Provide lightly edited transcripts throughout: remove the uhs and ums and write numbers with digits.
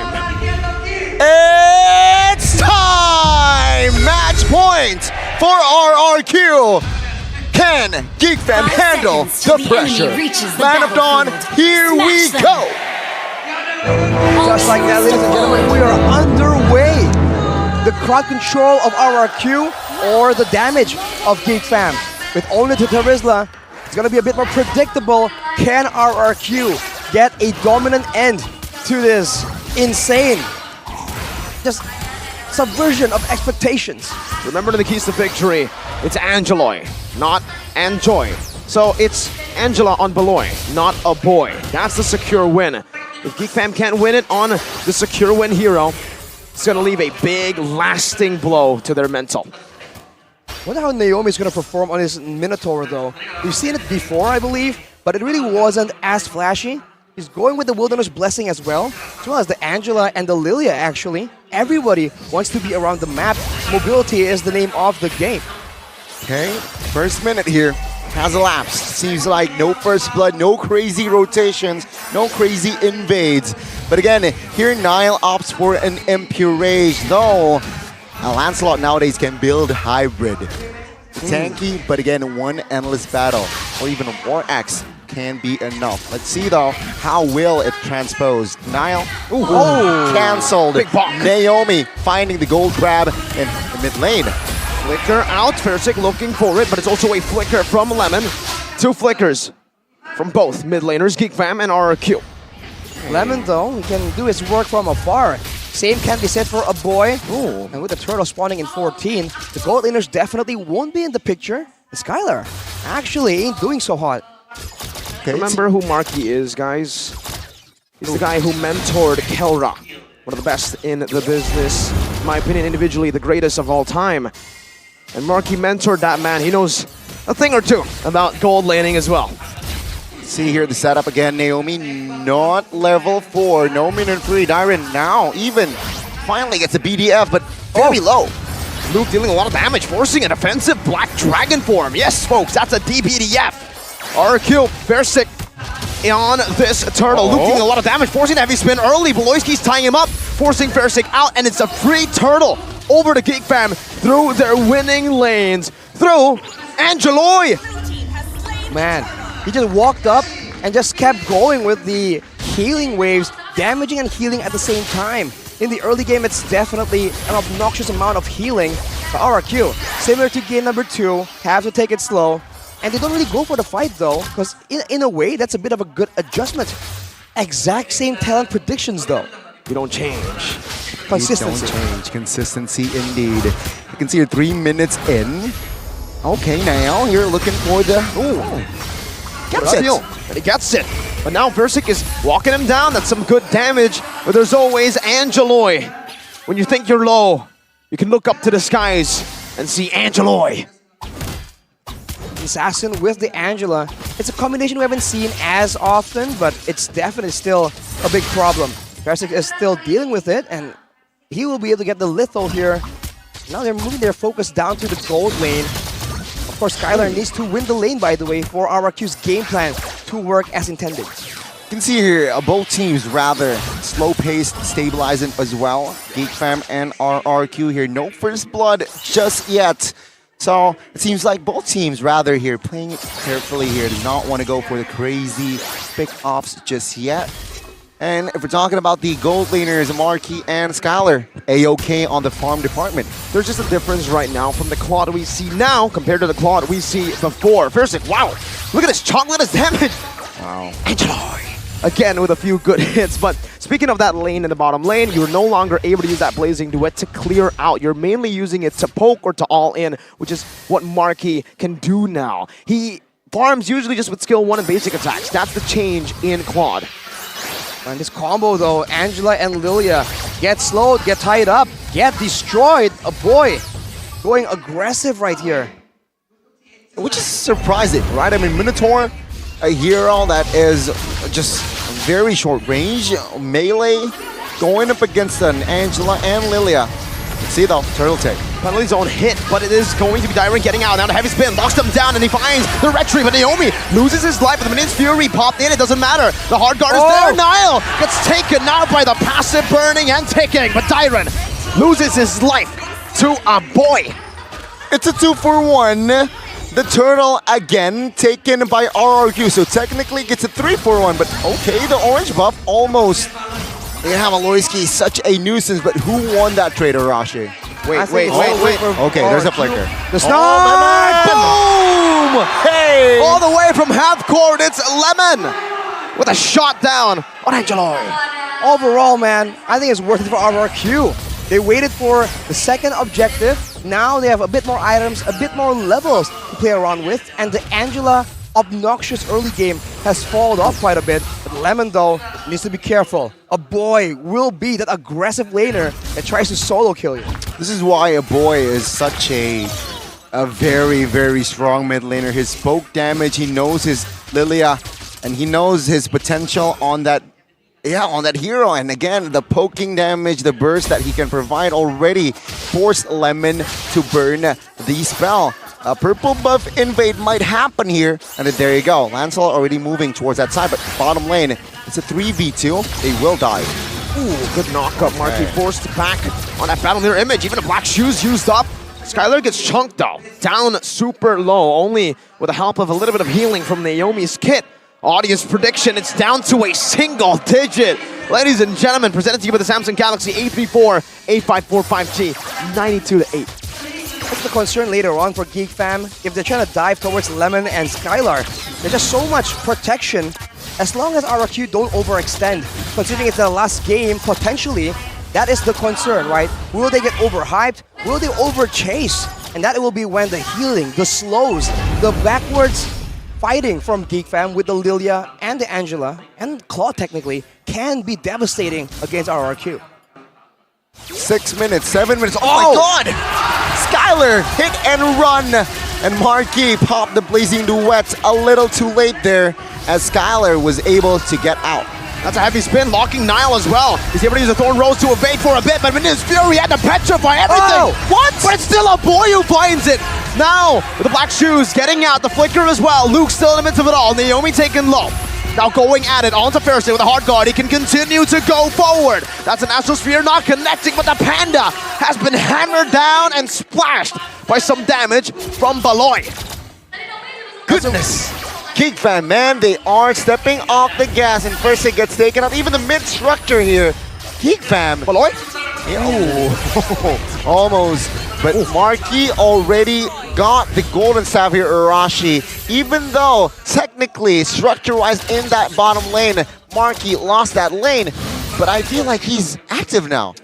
time. It's time! Match point for RRQ. Can GEEK Fam handle the pressure? Man of Dawn, here we go! Just like that, ladies and gentlemen, we are underway. The crowd control of RRQ or the damage of GEEK Fam. With only Tarizla, it's going to be a bit more predictable. Can RRQ get a dominant end to this insane just subversion of expectations? Remember the keys to victory. It's Angeloy, not Anjoy. So it's Angela on Beloy, not a boy. That's the secure win. If GEEK Fam can't win it on the secure win hero, it's going to leave a big lasting blow to their mental. Wonder how Naomi's going to perform on his Minotaur though. We've seen it before, I believe, but it really wasn't as flashy. He's going with the Wilderness Blessing as well as the Angela and the Lilia actually. Everybody wants to be around the map. Mobility is the name of the game. Okay, first minute here has elapsed. Seems like no first blood, no crazy rotations, no crazy invades. But again, here Nile opts for an MP Rage, though Lancelot nowadays can build hybrid. Tanky, but again, one endless battle, or even a War Axe can be enough. Let's see though, how will it transpose? Nile, cancelled. Naomi finding the gold grab in the mid lane. Flicker out, Fersik looking for it, but it's also a flicker from Lemon. Two flickers from both mid laners, GEEK Fam and RRQ. Lemon though, he can do his work from afar. Same can be said for a boy. Ooh. And with the turtle spawning in 14, the gold laners definitely won't be in the picture. Skylar actually ain't doing so hot. Okay, Remember who Marky is, guys? He's the guy who mentored Kelra, one of the best in the business. In my opinion, individually, the greatest of all time. And Marky mentored that man. He knows a thing or two about gold laning as well. see here the setup again. Naomi not level 4. No minute 3. Dyron now even finally gets a BDF, but very low. Luke dealing a lot of damage, forcing an offensive Black Dragon form. Yes, folks, that's a DBDF. RRQ, Versick on this turtle. Luke dealing a lot of damage, forcing the heavy spin early. Beloyski's tying him up, forcing Versick out, and it's a free turtle over to GEEK Fam through their winning lanes, through Angeloy. Man, he just walked up and just kept going with the healing waves, damaging and healing at the same time. In the early game, it's definitely an obnoxious amount of healing for RRQ. Similar to game number 2, have to take it slow. And they don't really go for the fight though, because in a way, that's a bit of a good adjustment. Exact same talent predictions though. You don't change. Consistency. You don't change. Consistency indeed. You can see you're 3 minutes in. Okay, now you're looking for the... Gets it. And he gets it. But now Versick is walking him down. That's some good damage. But there's always Angeloy. When you think you're low, you can look up to the skies and see Angeloy. Assassin with the Angela. It's a combination we haven't seen as often, but it's definitely still a big problem. Versick is still dealing with it, and he will be able to get the lethal here. Now they're moving their focus down to the gold lane. Of course, Skylar needs to win the lane, by the way, for RRQ's game plan to work as intended. You can see here both teams rather slow-paced, stabilizing as well. GEEK Fam and RRQ here. No first blood just yet. So it seems like both teams rather here playing it carefully here. Do not want to go for the crazy pick-offs just yet. And if we're talking about the gold laners, Marky and Skylar, A-OK on the farm department. There's just a difference right now from the Claude we see now compared to the Claude we see before. Versick, wow, look at this chocolate as damage. Wow. Angeloy. Again with a few good hits, but speaking of that lane in the bottom lane, you're no longer able to use that Blazing Duet to clear out. You're mainly using it to poke or to all in, which is what Marky can do now. He farms usually just with skill 1 and basic attacks. That's the change in Claude. And this combo though, Angela and Lilia get slowed, get tied up, get destroyed. A boy going aggressive right here. Which is surprising, right? I mean, Minotaur, a hero that is just very short range, melee, going up against an Angela and Lilia. Let's see though, turtle take. penalty zone hit, but it is going to be Dyron getting out. Now the heavy spin locks them down, and he finds the retreat, but Naomi loses his life. But the Minions Fury popped in, it doesn't matter. The hard guard is there. Niall gets taken out by the passive burning and ticking, but Dyron loses his life to a boy. It's a 2-for-1. The turtle again taken by RRQ, so technically gets a 3-for-1, but okay, the orange buff almost. They have Aloyski, such a nuisance, but who won that trade, Arashi? Wait. Okay, there's a flicker. The snipe! Boom! Hey! All the way from half court, it's Lemon with a shot down on Angelo. Overall, man, I think it's worth it for RRQ. They waited for the second objective. Now they have a bit more items, a bit more levels to play around with, and the Angela obnoxious early game has fallen off quite a bit. But Lemon, though, needs to be careful. A boy will be that aggressive laner that tries to solo kill you. This is why a boy is such a very, very strong mid laner. His poke damage, he knows his Lilia, and he knows his potential on that hero. And again, the poking damage, the burst that he can provide already forced Lemon to burn the spell. A purple buff invade might happen here, and then there you go. Lancelot already moving towards that side, but bottom lane, it's a 3v2. They will die. Ooh, good knockup. Marky forced back on that battle mirror image. Even the black shoes used up. Skylar gets chunked though. Down super low, only with the help of a little bit of healing from Naomi's kit. Audience prediction, it's down to a single digit. Ladies and gentlemen, presented to you by the Samsung Galaxy A34, 8545G, 92-8. That's the concern later on for GEEK fam. If they're trying to dive towards Lemon and Skylar, there's just so much protection. As long as RRQ don't overextend, considering it's the last game, potentially, that is the concern, right? Will they get overhyped? Will they overchase? And that will be when the healing, the slows, the backwards fighting from GEEK fam with the Lilia and the Angela, and Claw technically, can be devastating against RRQ. 6 minutes, 7 minutes. Oh my god! Skylar hit and run, and Marquis popped the blazing duets a little too late there, as Skylar was able to get out. That's a heavy spin, locking Niall as well. He's able to use a Thorn Rose to evade for a bit, but Minions Fury had to petrify everything. What? But it's still a boy who finds it. Now, with the black shoes getting out, the flicker as well. Luke still in the midst of it all. Naomi taken low. Now going at it, onto Fairstay with a hard guard. He can continue to go forward. That's an Astral Sphere not connecting, but the Panda has been hammered down and splashed by some damage from Baloy. Goodness. GEEK fan, man, they are stepping off the gas, and first it gets taken out. Even the mid structure here. GEEK fam. Baloy? Oh, almost. But Marquis already got the golden staff here, Arashi. Even though, technically, structure-wise in that bottom lane, Marquis lost that lane. But I feel like he's active now.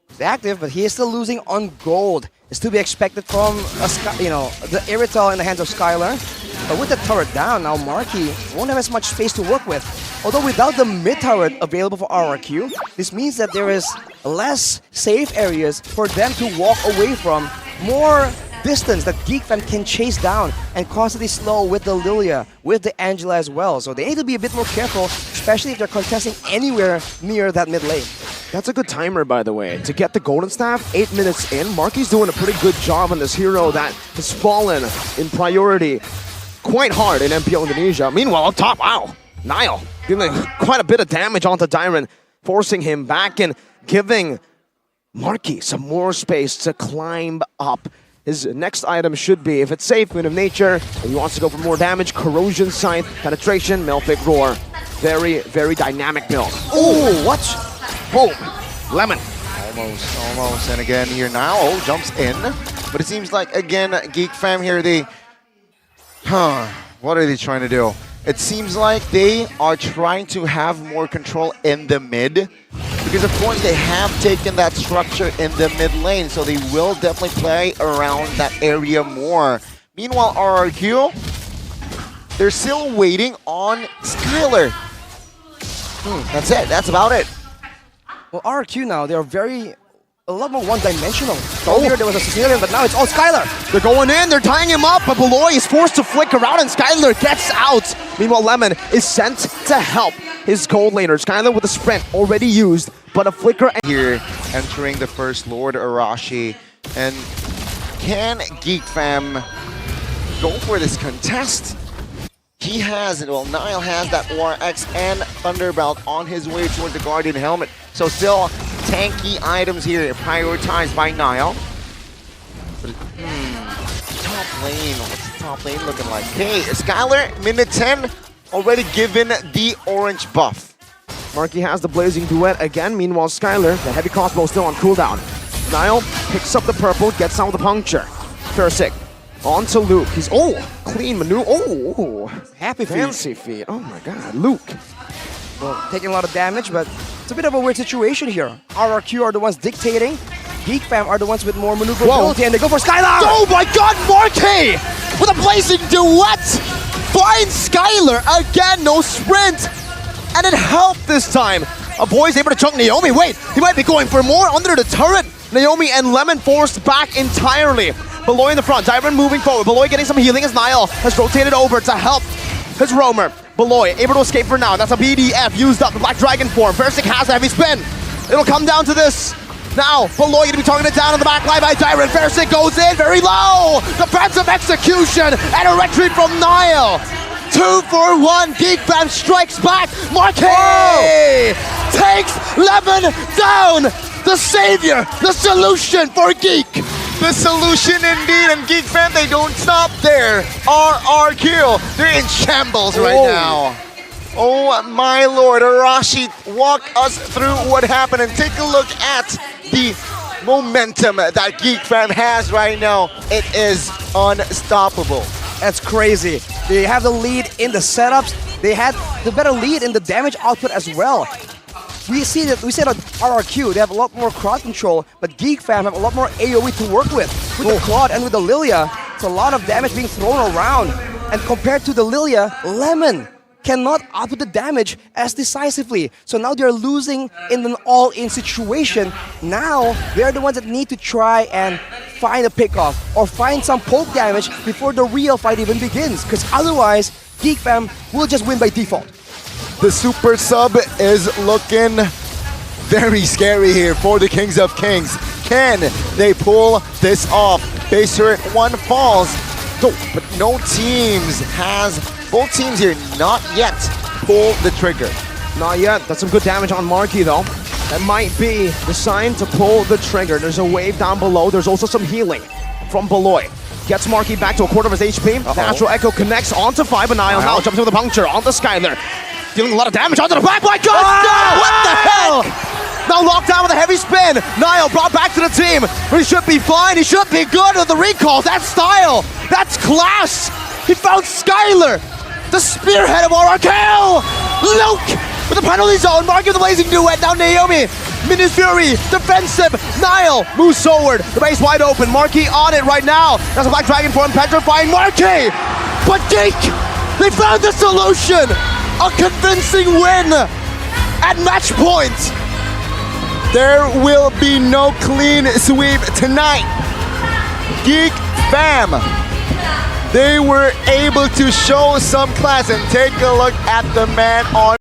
He's active, but he is still losing on gold. It's to be expected from, the Irrital in the hands of Skylar. But with the turret down, now Marquis won't have as much space to work with. Although without the mid-turret available for RRQ, this means that there is less safe areas for them to walk away from. More distance that GEEK fan can chase down and constantly slow with the Lilia, with the Angela as well. So they need to be a bit more careful, especially if they're contesting anywhere near that mid lane. That's a good timer, by the way. To get the golden staff, 8 minutes in. Marquis doing a pretty good job on this hero that has fallen in priority quite hard in MPL Indonesia. Meanwhile, up top, wow, Niall giving quite a bit of damage onto Dyron, forcing him back and giving Marquis some more space to climb up. His next item should be, if it's safe, Wind of Nature, and he wants to go for more damage, Corrosion Scythe, Penetration, Melfic Roar. Very, very dynamic build. Oh, what? Boom. Lemon. Almost. And again here now, jumps in. But it seems like, again, GEEK fam here, what are they trying to do? It seems like they are trying to have more control in the mid, because of course they have taken that structure in the mid lane, so they will definitely play around that area more. Meanwhile, RRQ, they're still waiting on Skylar. That's it. That's about it. Well, RRQ now, they're a lot more one-dimensional. Earlier there was a Sicilian, but now it's all Skylar. They're going in, they're tying him up, but Baloy is forced to flicker out and Skylar gets out. Meanwhile, Lemon is sent to help his gold laner. Skylar with a sprint already used, but a flicker. Here, entering the first Lord Arashi. And Can GEEK fam go for this contest? He has, well, Nile has that RX and Thunderbelt on his way towards the Guardian helmet. So still tanky items here prioritized by Nile. But, top lane, what's the top lane looking like? Okay, Skylar, minute 10, already given the orange buff. Marky has the Blazing Duet again. Meanwhile, Skylar, the heavy crossbow still on cooldown. Nile picks up the purple, gets out with the puncture. Fursick on to Luke. He's, clean maneuver. Happy feet. Fancy feet. Oh my god, Luke. Well, taking a lot of damage, but it's a bit of a weird situation here. RRQ are the ones dictating. GEEK fam are the ones with more maneuverability, and they go for Skylar! Oh my god, Marky! With a Blazing Duet! Finds Skylar again, no sprint! And it helped this time. A boy's able to chunk Naomi. Wait, he might be going for more under the turret. Naomi and Lemon forced back entirely. Beloy in the front, Dyron moving forward. Beloy getting some healing as Nile has rotated over to help his roamer. Beloy able to escape for now. That's a BDF used up the Black Dragon form. Fursick has a heavy spin. It'll come down to this. Now, Beloy gonna be targeted down on the back line by Dyron. Fursick goes in very low. Defensive execution and a retreat from Nile. 2 for 1, GEEK fam strikes back. Marky takes Lemon down. The savior, the solution for GEEK. The solution indeed, and GEEK fam, they don't stop there. RRQ, they're in shambles right now. Oh my lord, Arashi, walk us through what happened and take a look at the momentum that GEEK fam has right now. It is unstoppable. That's crazy. They have the lead in the setups. They had the better lead in the damage output as well. We see that RRQ, they have a lot more crowd control, but GEEK fam have a lot more AoE to work with. With the Claude and with the Lilia, it's a lot of damage being thrown around. And compared to the Lilia, Lemon cannot output the damage as decisively. So now they're losing in an all-in situation. Now, they're the ones that need to try and find a pickoff or find some poke damage before the real fight even begins. Because otherwise, GEEK fam will just win by default. The super sub is looking very scary here for the Kings of Kings. Can they pull this off? Base turret 1 falls. No, but both teams here not yet pull the trigger. Not yet. That's some good damage on Marky though. That might be the sign to pull the trigger. There's a wave down below. There's also some healing from Beloy. Gets Marky back to a quarter of his HP. Natural Echo connects onto 5, and Nile now jumps with a puncture onto Skylar. Dealing a lot of damage onto the back. My god! What the hell? Now locked down with a heavy spin. Nile brought back to the team. He should be fine. He should be good with the recalls. That's style. That's class. He found Skylar, the spearhead of RRQ. Luke with the penalty zone. Marky with the Blazing Duet. Now Naomi. Minions Fury. Defensive. Nile moves forward. The base wide open. Marky on it right now. That's a Black Dragon for him. Petrifying Marky. But GEEK, they found the solution. A convincing win at match point. There will be no clean sweep tonight. GEEK fam, they were able to show some class, and take a look at the man on